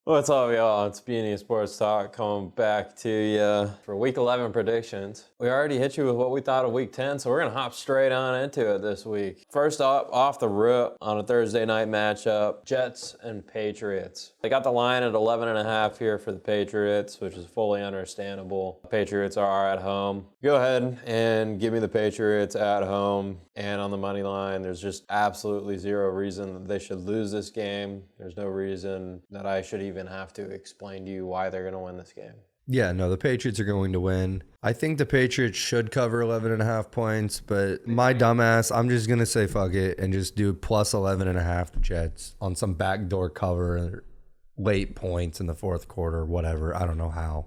What's up, y'all? It's Beanie Sports Talk coming back to you for Week 11 predictions. We already hit you with what we thought of Week 10, so we're going to hop straight on into it this week. First up, off the rip on a Thursday night matchup, Jets and Patriots. They got the line at 11.5 here for the Patriots, which is fully understandable. Patriots are at home. Go ahead and give me the Patriots at home and on the money line. There's just absolutely zero reason that they should lose this game. There's no reason that I should even have to explain to you why they're going to win this game. Yeah, no, the Patriots are going to win. I think the Patriots should cover 11.5 points, but my dumbass, I'm just going to say fuck it and just do plus 11.5 Jets on some backdoor cover or late points in the fourth quarter, whatever. I don't know how.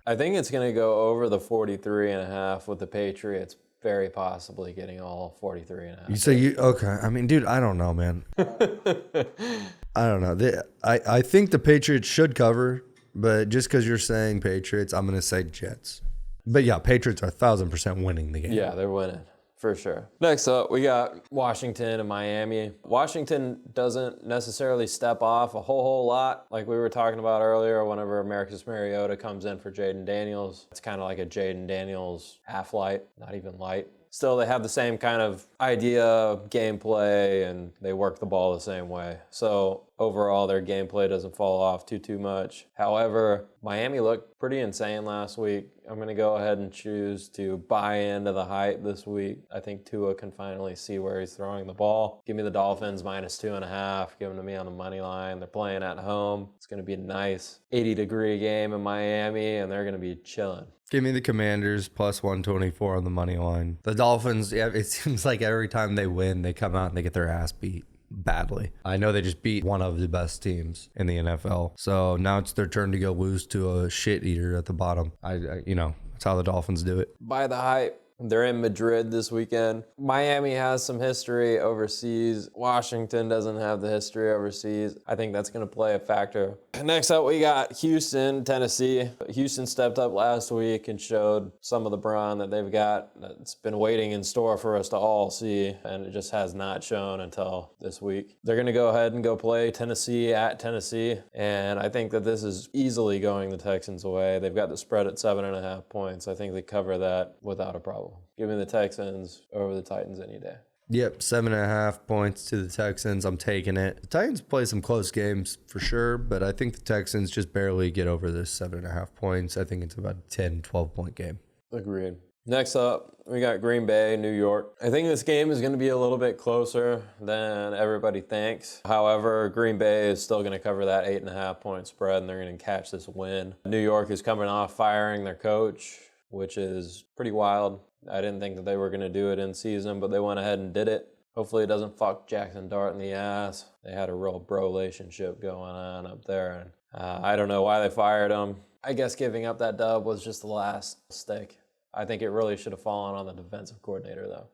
I think it's going to go over the 43.5 with the Patriots very possibly getting all 43.5. You say you, okay. I mean, dude, I don't know, man. I don't know. I think the Patriots should cover, but just because you're saying Patriots, I'm going to say Jets. But yeah, Patriots are 1,000% winning the game. Yeah, they're winning. For sure. Next up, we got Washington and Miami. Washington doesn't necessarily step off a whole lot like we were talking about earlier whenever Marcus Mariota comes in for Jaden Daniels. It's kind of like a Jaden Daniels half light, not even light. Still, they have the same kind of idea, gameplay, and they work the ball the same way. So overall, their gameplay doesn't fall off too much. However, Miami looked pretty insane last week. I'm going to go ahead and choose to buy into the hype this week. I think Tua can finally see where he's throwing the ball. Give me the Dolphins minus 2.5. Give them to me on the money line. They're playing at home. It's going to be a nice 80-degree game in Miami, and they're going to be chilling. Give me the Commanders plus 124 on the money line. The Dolphins, yeah, it seems like every time they win, they come out and they get their ass beat badly. I know they just beat one of the best teams in the NFL. So now it's their turn to go lose to a shit eater at the bottom. That's how the Dolphins do it. Buy the hype. They're in Madrid this weekend. Miami has some history overseas. Washington doesn't have the history overseas. I think that's going to play a factor. Next up, we got Houston, Tennessee. Houston stepped up last week and showed some of the brawn that they've got. It's been waiting in store for us to all see, and it just has not shown until this week. They're going to go ahead and go play Tennessee at Tennessee, and I think that this is easily going the Texans' way. They've got the spread at 7.5 points. I think they cover that without a problem. Give me the Texans over the Titans any day. Yep, 7.5 points to the Texans. I'm taking it. The Titans play some close games for sure, but I think the Texans just barely get over this 7.5 points. I think it's about a 10, 12-point game. Agreed. Next up, we got Green Bay, New York. I think this game is going to be a little bit closer than everybody thinks. However, Green Bay is still going to cover that 8.5-point spread, and they're going to catch this win. New York is coming off firing their coach, which is pretty wild. I didn't think that they were going to do it in season, but they went ahead and did it. Hopefully it doesn't fuck Jackson Dart in the ass. They had a real bro relationship going on up there, and I don't know why they fired him. I guess giving up that dub was just the last mistake. I think it really should have fallen on the defensive coordinator, though.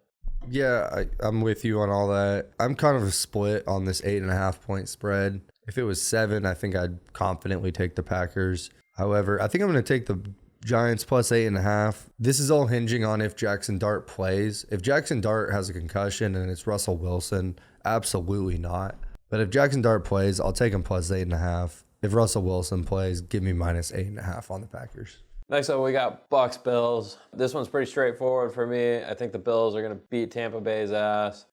Yeah, I'm with you on all that. I'm kind of a split on this 8.5-point spread. If it was 7, I think I'd confidently take the Packers. However, I think I'm going to take the Giants plus 8.5. This is all hinging on if Jackson Dart plays. If Jackson Dart has a concussion and it's Russell Wilson, absolutely not. But if Jackson Dart plays, I'll take him plus 8.5. If Russell Wilson plays, give me minus 8.5 on the Packers. Next up, we got Bucks Bills. This one's pretty straightforward for me. I think the Bills are going to beat Tampa Bay's ass.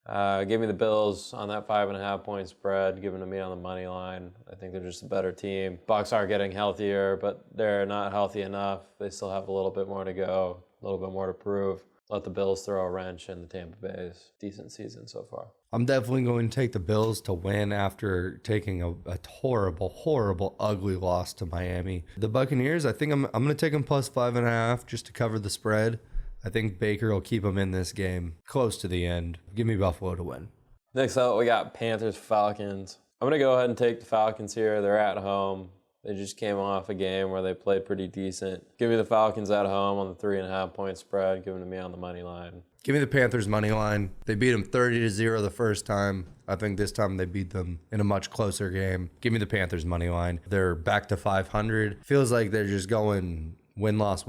Give me the Bills on that 5.5-point spread. Give them to me on the money line. I think they're just a better team. Bucks are getting healthier, but they're not healthy enough. They still have a little bit more to go, a little bit more to prove. Let the Bills throw a wrench in the Tampa Bay's decent season so far. I'm definitely going to take the Bills to win after taking a horrible, ugly loss to Miami. The Buccaneers, I think I'm going to take them plus 5.5 just to cover the spread. I think Baker will keep them in this game close to the end. Give me Buffalo to win. Next up, we got Panthers, Falcons. I'm going to go ahead and take the Falcons here. They're at home. They just came off a game where they played pretty decent. Give me the Falcons at home on the 3.5-point spread. Give them to me on the money line. Give me the Panthers money line. They beat them 30-0 the first time. I think this time they beat them in a much closer game. Give me the Panthers money line. They're back to 500. Feels like they're just going win-loss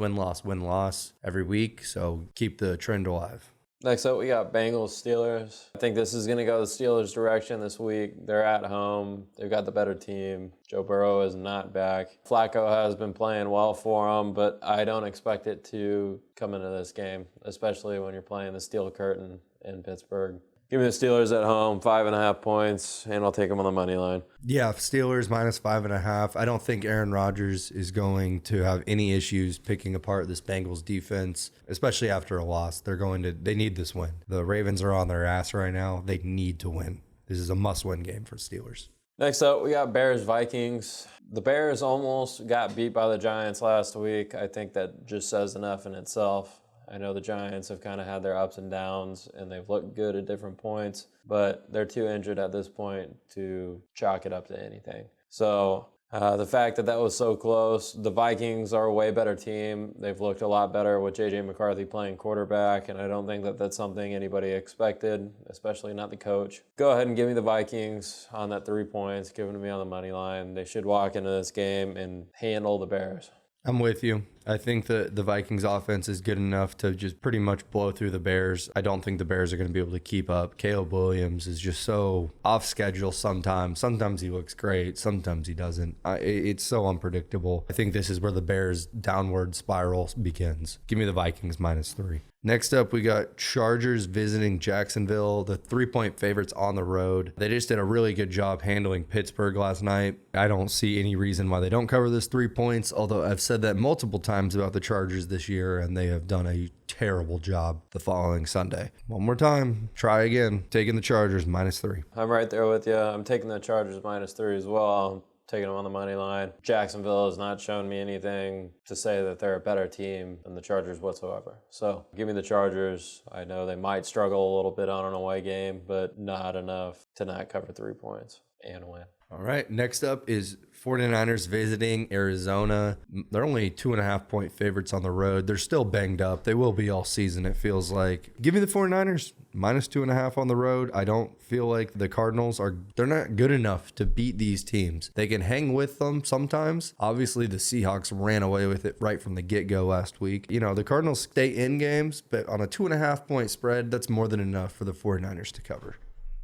every week. So keep the trend alive. Next up, we got Bengals Steelers. I think this is going to go the Steelers' direction this week. They're at home. They've got the better team. Joe Burrow is not back. Flacco has been playing well for them, but I don't expect it to come into this game, especially when you're playing the Steel Curtain in Pittsburgh. Give me the Steelers at home, 5.5 points, and I'll take them on the money line. Yeah, Steelers minus 5.5. I don't think Aaron Rodgers is going to have any issues picking apart this Bengals defense, especially after a loss. They need this win. The Ravens are on their ass right now. They need to win. This is a must-win game for Steelers. Next up, we got Bears-Vikings. The Bears almost got beat by the Giants last week. I think that just says enough in itself. I know the Giants have kind of had their ups and downs, and they've looked good at different points, but they're too injured at this point to chalk it up to anything. So the fact that was so close, the Vikings are a way better team. They've looked a lot better with J.J. McCarthy playing quarterback, and I don't think that that's something anybody expected, especially not the coach. Go ahead and give me the Vikings on that 3 points, give it to me on the money line. They should walk into this game and handle the Bears. I'm with you. I think that the Vikings offense is good enough to just pretty much blow through the Bears. I don't think the Bears are going to be able to keep up. Caleb Williams is just so off schedule sometimes. Sometimes he looks great. Sometimes he doesn't. It's so unpredictable. I think this is where the Bears' downward spiral begins. Give me the Vikings minus 3. Next up, we got Chargers visiting Jacksonville, the 3-point favorites on the road. They just did a really good job handling Pittsburgh last night. I don't see any reason why they don't cover this 3 points, although I've said that multiple times about the Chargers this year, and they have done a terrible job the following Sunday. One more time, try again. Taking the Chargers minus 3. I'm right there with you. I'm taking the Chargers minus 3 as well. Taking them on the money line. Jacksonville has not shown me anything to say that they're a better team than the Chargers whatsoever. So give me the Chargers. I know they might struggle a little bit on an away game, but not enough to not cover 3 points and win. All right, next up is 49ers visiting Arizona. They're only 2.5-point favorites on the road. They're still banged up. They will be all season, it feels like. Give me the 49ers, minus 2.5 on the road. I don't feel like the Cardinals they're not good enough to beat these teams. They can hang with them sometimes. Obviously, the Seahawks ran away with it right from the get-go last week. You know, the Cardinals stay in games, but on a 2.5-point spread, that's more than enough for the 49ers to cover.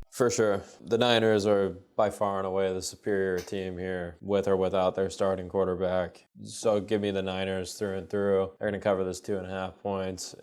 For sure. The Niners are by far and away the superior team here, with or without their starting quarterback. So give me the Niners through and through. They're going to cover this 2.5 points.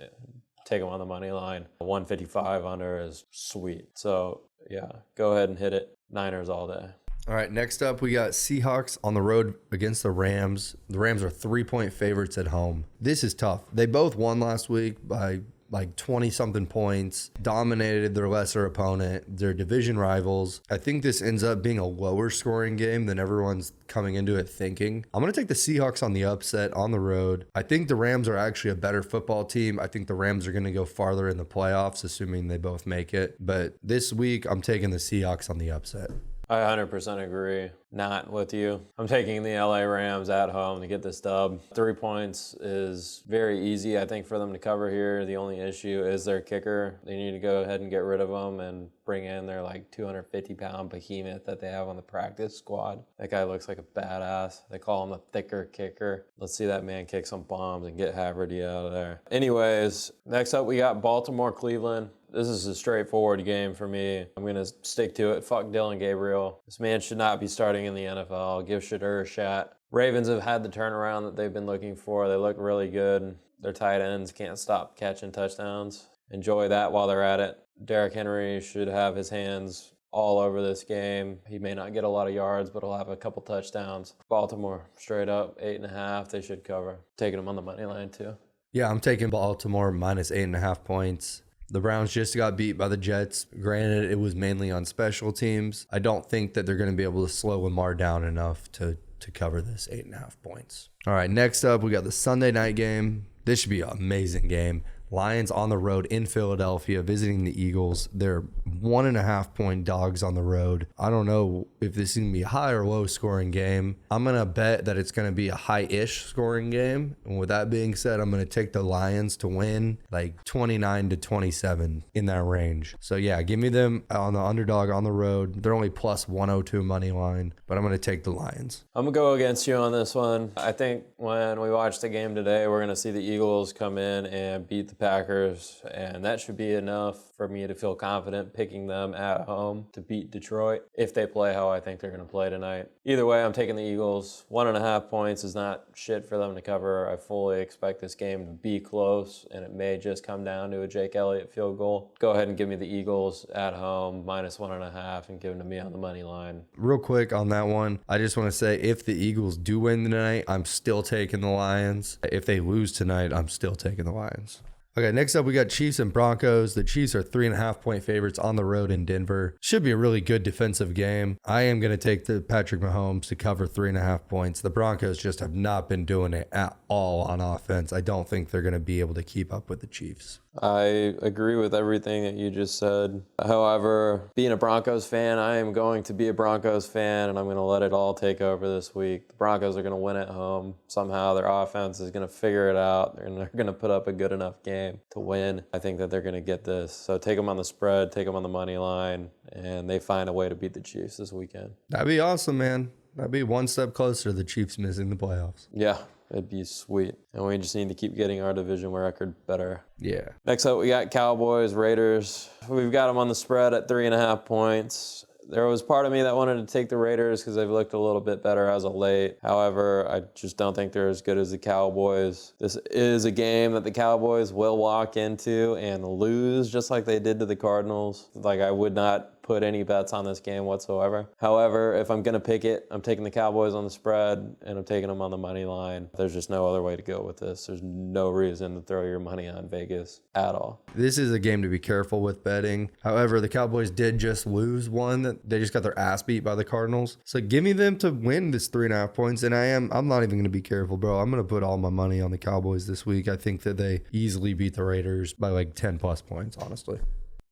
Take them on the money line. 155 under is sweet. So, yeah, go ahead and hit it. Niners all day. All right, next up, we got Seahawks on the road against the Rams. The Rams are 3-point favorites at home. This is tough. They both won last week by like 20-something points, dominated their lesser opponent, their division rivals. I think this ends up being a lower scoring game than everyone's coming into it thinking. I'm going to take the Seahawks on the upset on the road. I think the Rams are actually a better football team. I think the Rams are going to go farther in the playoffs, assuming they both make it. But this week, I'm taking the Seahawks on the upset. I 100% agree. Not with you. I'm taking the LA Rams at home to get this dub. 3 points is very easy, I think, for them to cover here. The only issue is their kicker. They need to go ahead and get rid of him and bring in their 250-pound behemoth that they have on the practice squad. That guy looks like a badass. They call him the thicker kicker. Let's see that man kick some bombs and get Haverty out of there. Anyways, next up we got Baltimore-Cleveland. This is a straightforward game for me. I'm going to stick to it. Fuck Dylan Gabriel. This man should not be starting in the NFL. Give Shedeur a shot. Ravens have had the turnaround that they've been looking for. They look really good. Their tight ends can't stop catching touchdowns. Enjoy that while they're at it. Derrick Henry should have his hands all over this game. He may not get a lot of yards, but he'll have a couple touchdowns. Baltimore, straight up, 8.5. They should cover. Taking them on the money line, too. Yeah, I'm taking Baltimore minus 8.5 points. The Browns just got beat by the Jets. Granted, it was mainly on special teams. I don't think that they're going to be able to slow Lamar down enough to cover this 8.5 points. All right, next up, we got the Sunday night game. This should be an amazing game. Lions on the road in Philadelphia visiting the Eagles. They're 1.5-point dogs on the road. I don't know if this is going to be a high or low scoring game. I'm going to bet that it's going to be a high-ish scoring game. And with that being said, I'm going to take the Lions to win 29-27 in that range. So yeah, give me them on the underdog on the road. They're only plus 102 money line, but I'm going to take the Lions. I'm going to go against you on this one. I think when we watch the game today, we're going to see the Eagles come in and beat the Packers, and that should be enough for me to feel confident picking them at home to beat Detroit if they play how I think they're going to play tonight. Either way, I'm taking the Eagles. 1.5 points is not shit for them to cover. I fully expect this game to be close, and it may just come down to a Jake Elliott field goal. Go ahead and give me the Eagles at home, -1.5, and give them to me on the money line. Real quick on that one, I just want to say if the Eagles do win tonight, I'm still taking the Lions. If they lose tonight, I'm still taking the Lions. Okay, next up we got Chiefs and Broncos. The Chiefs are 3.5-point favorites on the road in Denver. Should be a really good defensive game. I am going to take the Patrick Mahomes to cover 3.5 points. The Broncos just have not been doing it at all on offense. I don't think they're going to be able to keep up with the Chiefs. I agree with everything that you just said. However, being a Broncos fan, I am going to be a Broncos fan, and I'm going to let it all take over this week. The Broncos are going to win at home. Somehow their offense is going to figure it out, and they're going to put up a good enough game to win. I think that they're going to get this. So take them on the spread, take them on the money line, and they find a way to beat the Chiefs this weekend. That'd be awesome, man. That'd be one step closer to the Chiefs missing the playoffs. Yeah. It'd be sweet. And we just need to keep getting our division record better. Yeah. Next up, we got Cowboys, Raiders. We've got them on the spread at 3.5 points. There was part of me that wanted to take the Raiders because they've looked a little bit better as of late. However, I just don't think they're as good as the Cowboys. This is a game that the Cowboys will walk into and lose just like they did to the Cardinals. Like, I would not put any bets on this game whatsoever. However, if I'm going to pick it, I'm taking the Cowboys on the spread and I'm taking them on the money line. There's just no other way to go with this. There's no reason to throw your money on Vegas at all. This is a game to be careful with betting. However, the Cowboys did just lose one that they just got their ass beat by the Cardinals. So give me them to win this 3.5 points. And I'm not even going to be careful, bro. I'm going to put all my money on the Cowboys this week. I think that they easily beat the Raiders by like 10 plus points, honestly.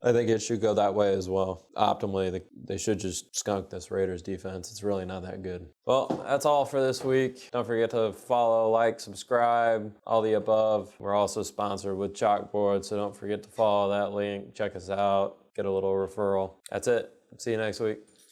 I think it should go that way as well. Optimally, they should just skunk this Raiders defense. It's really not that good. Well, that's all for this week. Don't forget to follow, like, subscribe, all the above. We're also sponsored with Chalkboard, so don't forget to follow that link. Check us out. Get a little referral. That's it. See you next week.